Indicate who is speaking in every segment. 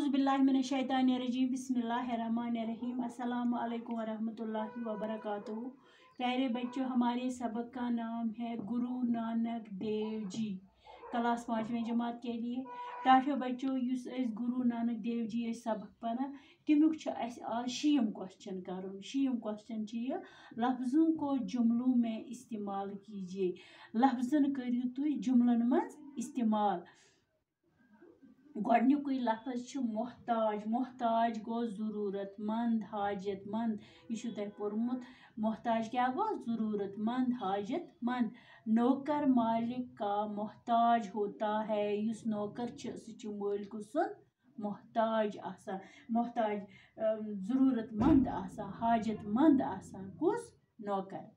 Speaker 1: औज़ुबिल्लाहिमिनश्शैतानिर्रजीम बिस्मिल्लाहिर्रहमानिर्रहीम अस्सलामु अलैकुम वरहमतुल्लाहि वबरकातुहू। प्यारे बच्चों, हमारे सबक का नाम है गुरु नानक देव जी। क्लास 5वीं जमात के लिए टाठो बच्चों युस गुरु नानक देव जी सबक पढ़ा तमुक आज 6 क्वेश्चन कर। 6 क्वेश्चन लफ्ज़ों को जुमलों में इस्तेमाल कीजिए। लफ्ज़न करियो तुम जुमलन मज इस्तेमाल। गोडनिकुई लफ्ज़ मोहताज। मोहताज गो ज़रूरतमंद, हाजतमंद। यह तुम पोर्मुत। मोहताज क्या गो? ज़रूरतमंद, हाजतमंद। नौकर मालिक का मोहताज होता है। युस नौकर सह मालिक सुन मोहताज आसान। मोहताज ज़रूरतमंद आसान, हाजतमंद आसान। कुस? नौकर।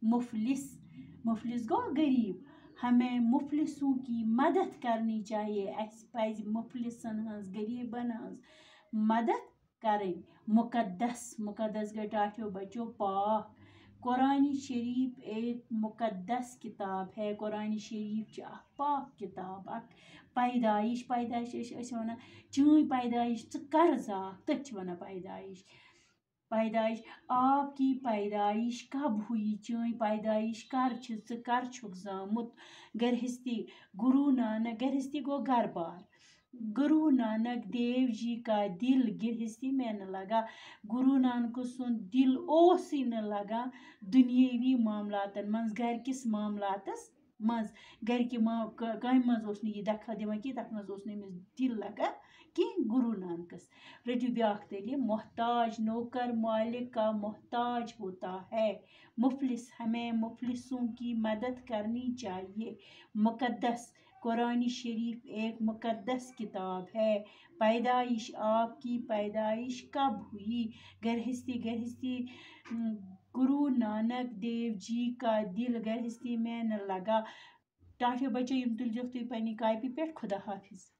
Speaker 1: मुफलिस। मुफलिस गो गरीब। हमें मुफलिसों की मदद करनी चाहिए। ऐसे पज मुफलिसन हंस गरीबन हंस मदद करें। मुकद्दस। मुकद्दस गए टाठियों बच्चों पाक। कुरान शरीफ एक मुकद्दस किताब है। कुरान शरीफ पाक किताब। पैदाइश। पैदाइश वन चीन पैदाइश कर जाक तथ वन पैदाइश। पैदाइश आपकी पैदाइश कब हुई? चीन पैदाइश कर जामुत। गरहस्ती। गुरु नानक। गरहस्ती गो घर बार। गुरु नानक देव जी का दिल गृहस्थी में न लगा। गुरु नानक सुन दिल ओसी न लगा दुनियावी मामलातन मज, घर किस मामलातस मज। घर कि कम मज यह दखल दिवान कि तथ मज दिल लगा कि गुरु नानकस। रटू ब्याक तलीम। मोहताज। नौकर मालिक का मोहताज होता है। मुफलिस। हमें मुफलिसों की मदद करनी चाहिए। मुकद्दस। कुरान शरीफ एक मुकद्दस किताब है। पैदाइश आपकी पैदाइश कब हुई? गरहस्ती। गरहस्ती गुरु नानक देव जी का दिल गरहस्ती में न लगा। टाठियों बच्चों तुल तुम पन्नी कॉपी पे। खुदा हाफिज।